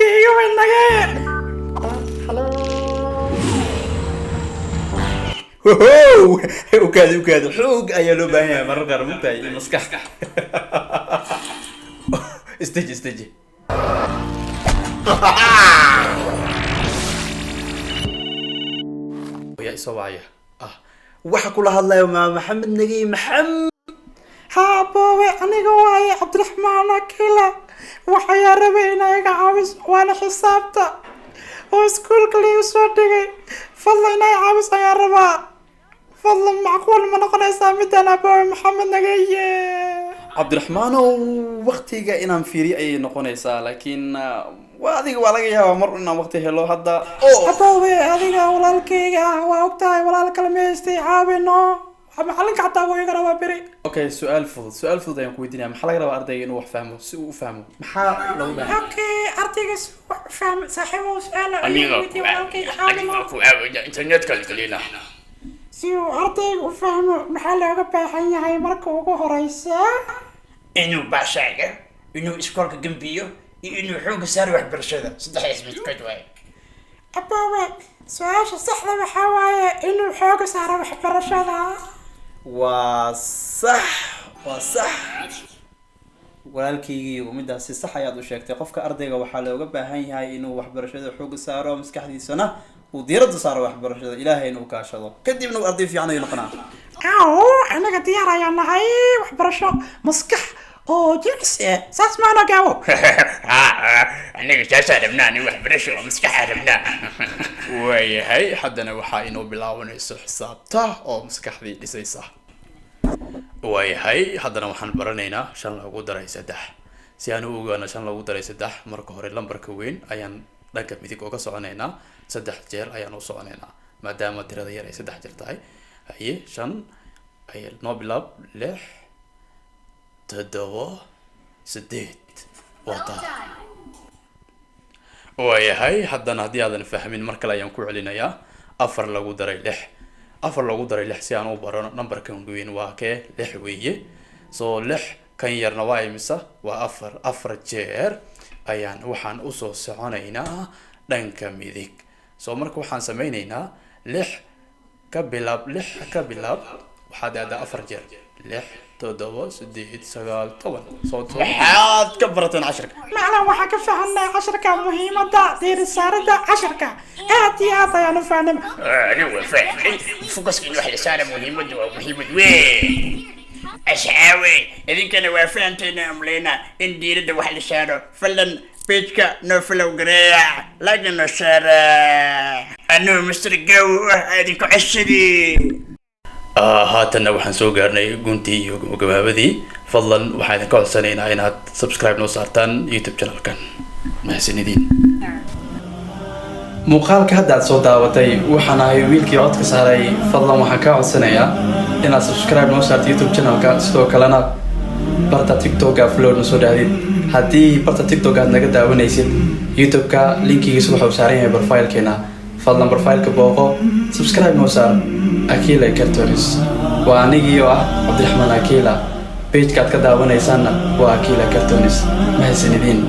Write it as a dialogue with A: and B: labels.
A: walaalkayga waynaga. Hello.
B: وكاد حوق أيلو باهي مرة متاي مسكح استجي ويا إصابعي waxa kula hadlayo ma maxamed nagi maxamed
A: ها بابا أنا جواي عبد الرحمن أكيلا وحيا ربينا يا عاوز وأنا حسابته وسكول كلي وسودي فضلنا يا عاوز يا ربا فضل معقول ما نقول سامي أنا بابا محمد نجي
B: عبد الرحمن وقتيجا إنا مفيري أي نقونيسا لكن وهذه ولا جاها مرنا وقت هلو هذا
A: بابا هذه ولا الكيجا وقتها ولا الكلمة استيعابنا معلنك حتى هو يقرأ بري.
B: أوكي سؤال فض يعني كويدنا محل يقرأ أرضي إنه فهمه سوء فهمه محل لو ده.
A: أوكي أرضي سوء فهم صاحبه سؤال
C: أنيقو إنترنت كلنا.
A: سيو أرضي وفهم محل يقرأ حين هاي مركو وهريسة.
C: إنه بعشاقة إنه إسكولك جنبيه إنه حوق سار واحد برشة صدق اسمه كدوي.
A: أبوي سؤال صح ذا بحواية إنه حوق سار واحد برشة.
B: وصح walaalkaygi umidaasi sax ayaad u sheegtay qofka ardayga waxa looga baahan yahay inuu waxbarashada xoog saaro maskaxdiisana uu diiradda saaro waxbarashada ilaahay inuu kaashado kadibna uu arday fiican noqonaa
A: anaga diyaar ayaan nahay waxbarasho maskax oo jilcsi saas ma ana gaabo
C: anaga jaasa rabnaa ni waxbarasho maskax rabnaa
B: waayahay haddana waxa inuu bilaabanayso xisaabta oo maskaxdii dhisaysa waayahay haddana waxaan baranaynaa 5 lagu daray 3 si aan u ogaano 5 lagu daray 3 marka hore lambarka weyn ayaan dhanka midig uga soconaynaa 3 jeer ayaan u soconaynaa maadaama tirada yar ay 3 jeer tahay haye 5 ay noo bilaab 6 7 8 wata waayahay haddana haddii aadan fahmin mar kale ayaan ku celinayaa 4 lagu daray 6 afar lagu daray 6 si aan u barano numberkan weyn waa kee 6 weeye soo 6 kan yarna waa imisa waa 4 jeer ayaan waxaan u soo soconaynaa dhanka midig soo marka waxaan sameynaynaa 6 ka bilaab waxaad aadaa 4 jeer 6 7 8 9 10 صوت حاد كبرت العشرة
A: معنا وحا كفهمنا عشركة مهمة دير السارة عشركة آتي يا نفهم
C: أنا فاهم فوكس إنه واحد سارة مهمة وين أشعاوي إذا كان وافين تنا ملينا إن دير ده واحد سارة فلن بيتكا نفلو قريع لكن سارة أنا مستر جو هذه كعشري
B: هاتنا waxaan soo gaarnay guntii iyo gabadhii fadlan waxaan idin ka codsanaynaa inaad subscribe noo saartaan YouTube channelkan mahadsanidin muuqaalka hadda aad soo daawatay waxaan ahay wiilkii codka saaray fadlan waxaan ka codsanayaa inaad subscribe noo saarto YouTube channelka sidoo kalena barta TikTok upload noo soo dhaadid haddii barta TikTok aad naga daawanaysid YouTube-ka linkigiisa wuxuu saaran yahay profile-keena fadlan profile-ka booqo subscribe noo saar Akila Cartoons وأنيجي عبد الرحمن أكيلا بيج كات كذا ونيسانا وأكيلا Cartoons ما هي سندين